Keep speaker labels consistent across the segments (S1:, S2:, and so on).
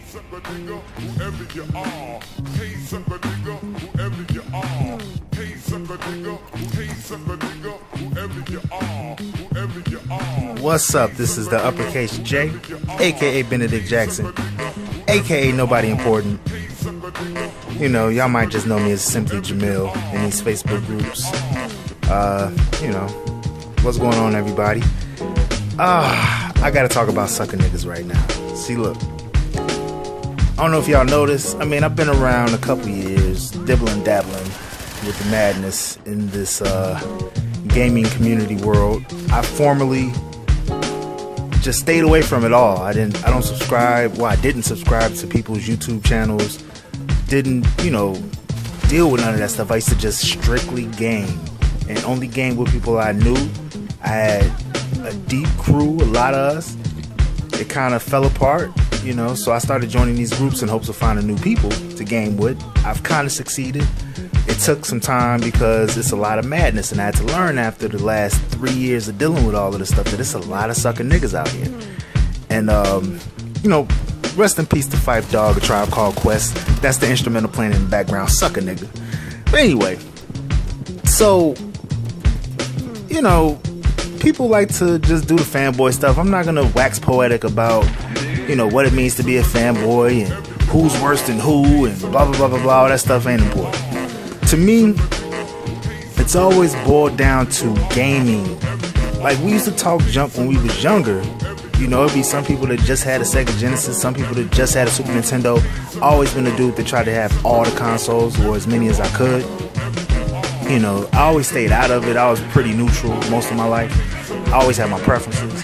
S1: sucker nigga, whoever you are. Hey, sucker nigga, whoever you are. Hey, sucker nigga, hey, sucker nigga, whoever you are. Whoever you are.
S2: What's up? This is the Uppercase J, aka Benedict Jackson, aka Nobody Important. You know, y'all might just know me as simply Jamil in these Facebook groups. You know, what's going on, everybody? I gotta talk about sucker niggas right now. See, look, I don't know if y'all noticed. I mean, I've been around a couple years, dibbling dabbling with the madness in this gaming community world. I formerly just stayed away from it all. I don't subscribe. Well, I didn't subscribe to people's YouTube channels. Didn't, you know, deal with none of that stuff. I used to just strictly game and only game with people I knew. I had a deep crew, a lot of us. It kind of fell apart, you know, so I started joining these groups in hopes of finding new people to game with. I've kind of succeeded. It took some time because it's a lot of madness, and I had to learn after the last 3 years of dealing with all of this stuff that it's a lot of sucker niggas out here. And you know, rest in peace to Fife Dog, A Tribe Called Quest. That's the instrumental playing in the background, sucker nigga. But anyway, so, you know, people like to just do the fanboy stuff. I'm not gonna wax poetic about, you know, what it means to be a fanboy and who's worse than who and blah blah blah blah blah. All that stuff ain't important. To me, it's always boiled down to gaming. Like, we used to talk junk when we was younger. You know, it'd be some people that just had a Sega Genesis, some people that just had a Super Nintendo. Always been a dude that tried to have all the consoles, or as many as I could. You know, I always stayed out of it. I was pretty neutral most of my life. I always had my preferences.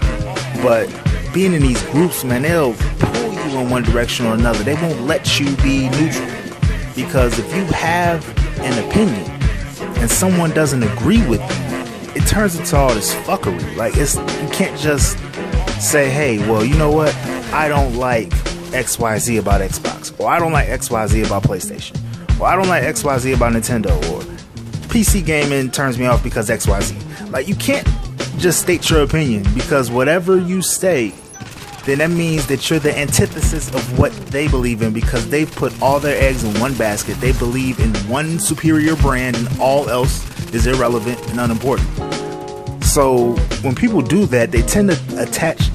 S2: But being in these groups, man, they'll pull you in one direction or another. They won't let you be neutral. Because if you have an opinion and someone doesn't agree with you, it turns into all this fuckery. Like, you can't just say, hey, well, you know what? I don't like XYZ about Xbox. Or I don't like XYZ about PlayStation. Or I don't like XYZ about Nintendo. Or PC gaming turns me off because XYZ. Like, you can't just state your opinion, because whatever you say, then that means that you're the antithesis of what they believe in, because they've put all their eggs in one basket. They believe in one superior brand and all else is irrelevant and unimportant. So when people do that, they tend to attach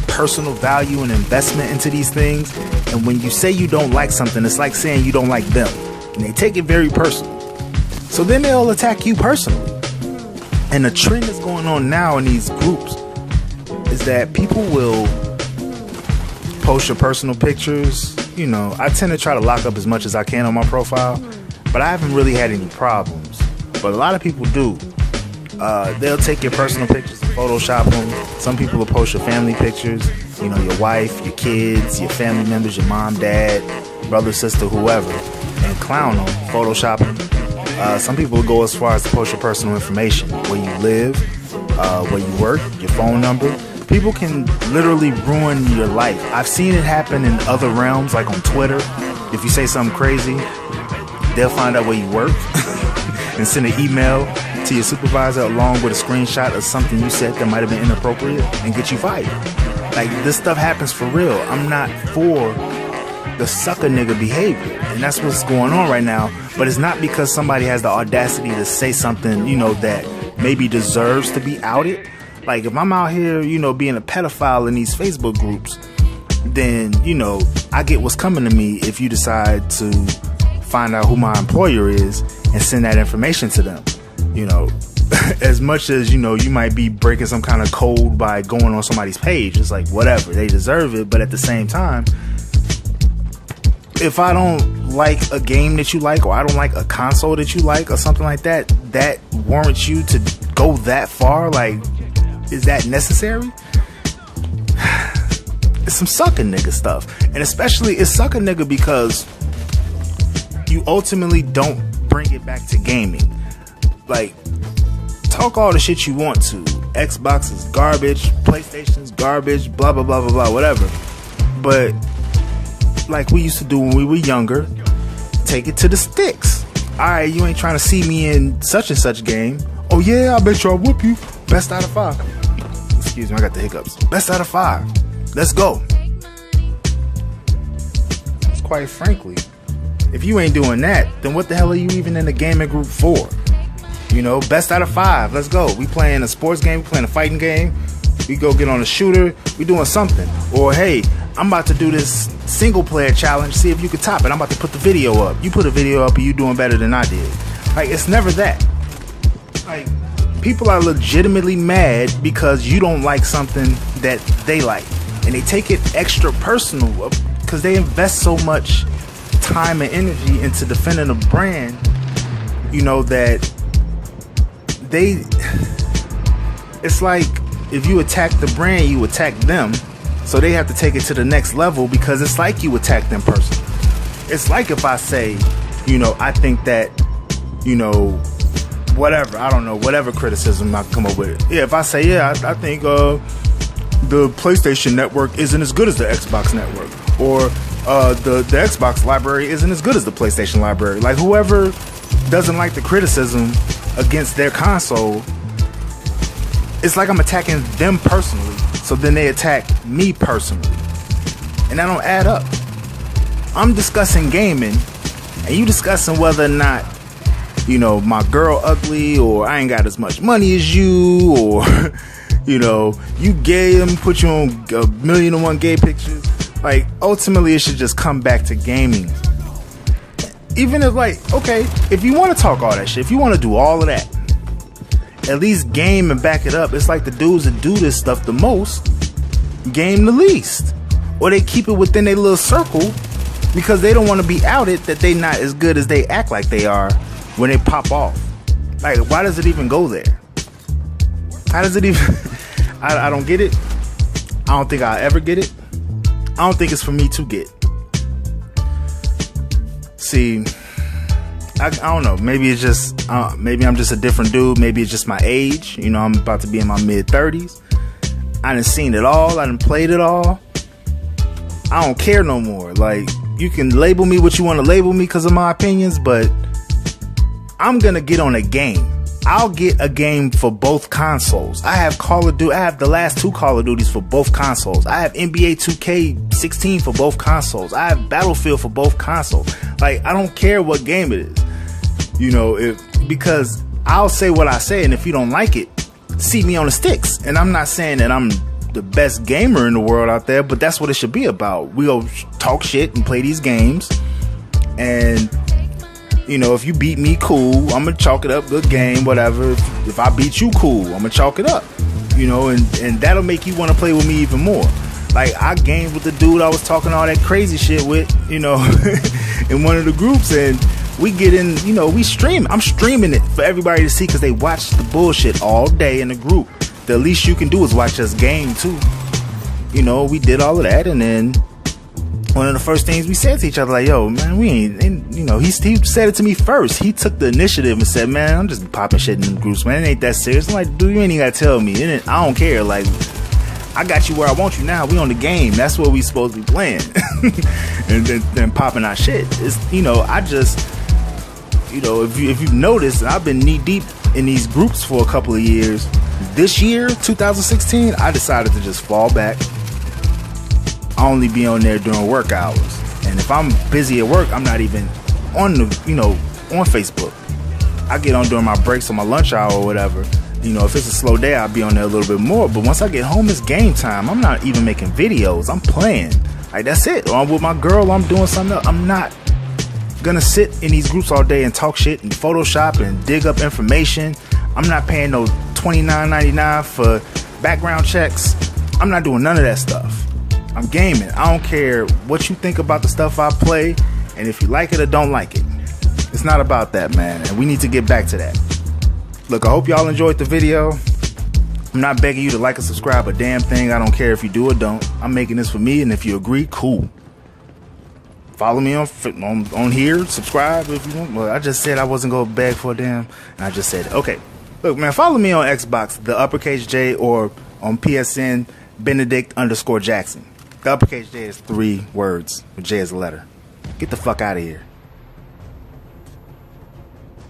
S2: personal value and investment into these things. And when you say you don't like something, it's like saying you don't like them. And they take it very personal. So then they'll attack you personally. And the trend that's going on now in these groups is that people will post your personal pictures. You know, I tend to try to lock up as much as I can on my profile, but I haven't really had any problems. But a lot of people do. They'll take your personal pictures and Photoshop them. Some people will post your family pictures, you know, your wife, your kids, your family members, your mom, dad, brother, sister, whoever, and clown them, Photoshop them. Some people will go as far as to post your personal information, where you live, where you work, your phone number. People can literally ruin your life. I've seen it happen in other realms, like on Twitter. If you say something crazy, they'll find out where you work and send an email to your supervisor along with a screenshot of something you said that might have been inappropriate and get you fired. Like, this stuff happens for real. I'm not for the sucker nigga behavior, and that's what's going on right now. But it's not because somebody has the audacity to say something, you know, that maybe deserves to be outed. Like, if I'm out here, you know, being a pedophile in these Facebook groups, then, you know, I get what's coming to me if you decide to find out who my employer is and send that information to them. You know, as much as, you know, you might be breaking some kind of code by going on somebody's page, it's like, whatever, they deserve it. But at the same time, if I don't like a game that you like, or I don't like a console that you like, or something like that, that warrants you to go that far. Like, is that necessary? It's some sucker nigga stuff. And especially it's sucker nigga because you ultimately don't bring it back to gaming. Like, talk all the shit you want to. Xbox is garbage, PlayStation's garbage, blah blah blah blah blah, whatever. But like we used to do when we were younger, take it to the sticks. Alright, you ain't trying to see me in such and such game. Oh yeah, I bet you I'll whoop you. Best out of 5. Excuse me, I got the hiccups. Best out of 5. Let's go. quite frankly, if you ain't doing that, then what the hell are you even in the gaming group for? You know, best out of 5, let's go. We playing a sports game, we playing a fighting game, we go get on a shooter, we doing something. Or hey, I'm about to do this single player challenge, see if you can top it. I'm about to put the video up. You put a video up and you doing better than I did. Like, it's never that. Like, people are legitimately mad because you don't like something that they like. And they take it extra personal because they invest so much time and energy into defending a brand, you know, that it's like if you attack the brand, you attack them. So they have to take it to the next level because it's like you attack them personally. It's like if I say, you know, I think that, you know, whatever, I don't know, whatever criticism I come up with. Yeah, if I say, yeah, I think the PlayStation network isn't as good as the Xbox network, or the Xbox library isn't as good as the PlayStation library. Like, whoever doesn't like the criticism against their console, it's like I'm attacking them personally. So then they attack me personally, and that don't add up. I'm discussing gaming, and you discussing whether or not, you know, my girl ugly, or I ain't got as much money as you, or you know, you gay, and put you on 1,000,001 gay pictures. Like, ultimately, it should just come back to gaming. Even if, like, okay, if you want to talk all that shit, if you want to do all of that, at least game and back it up. It's like the dudes that do this stuff the most game the least, or they keep it within their little circle because they don't want to be outed that they not as good as they act like they are when they pop off. Like, why does it even go there? How does it even I don't get it. I don't think I'll ever get it. I don't think it's for me to get. See, I don't know. Maybe it's just maybe I'm just a different dude. Maybe it's just my age. You know, I'm about to be in my mid-30s. I done seen it all. I done played it all. I don't care no more. Like, you can label me what you want to label me because of my opinions, but I'm gonna get on a game. I'll get a game for both consoles. I have Call of Duty. I have the last 2 Call of Duties for both consoles. I have NBA 2K16 for both consoles. I have Battlefield for both consoles. Like, I don't care what game it is. You know, because I'll say what I say, and if you don't like it, see me on the sticks. And I'm not saying that I'm the best gamer in the world out there, but that's what it should be about. We go talk shit and play these games, and you know, if you beat me, cool, I'm gonna chalk it up, good game, whatever. If I beat you, cool, I'm gonna chalk it up. You know, and that'll make you want to play with me even more. Like, I gamed with the dude I was talking all that crazy shit with, you know, in one of the groups, and we get in, you know, we stream. I'm streaming it for everybody to see because they watch the bullshit all day in the group. The least you can do is watch us game too. You know, we did all of that, and then one of the first things we said to each other, like, yo, man, we ain't, you know, he said it to me first. He took the initiative and said, man, I'm just popping shit in the groups, man. It ain't that serious. I'm like, dude, you ain't even gotta tell me. I don't care. Like, I got you where I want you now. We on the game. That's what we supposed to be playing. And then popping our shit. It's, you know, I just, you know, if you've noticed, I've been knee deep in these groups for a couple of years. This year, 2016, I decided to just fall back. I only be on there during work hours, and if I'm busy at work, I'm not even on the, you know, on Facebook. I get on during my breaks or my lunch hour or whatever. You know, if it's a slow day, I'll be on there a little bit more. But once I get home, it's game time. I'm not even making videos. I'm playing. Like, that's it. Or I'm with my girl. Or I'm doing something else. I'm not gonna sit in these groups all day and talk shit and Photoshop and dig up information. I'm not paying no $29.99 for background checks. I'm not doing none of that stuff. I'm gaming. I don't care what you think about the stuff I play, and if you like it or don't like it. It's not about that, man, and we need to get back to that. Look, I hope y'all enjoyed the video. I'm not begging you to like or subscribe a damn thing. I don't care if you do or don't. I'm making this for me, and if you agree, cool. Follow me on here, subscribe if you want. Well, I just said I wasn't going to beg for a damn, and I just said it. Okay. Look, man, follow me on Xbox, the Uppercase J, or on PSN, Benedict_Jackson. The Uppercase J is 3 words, with J is a letter. Get the fuck out of here.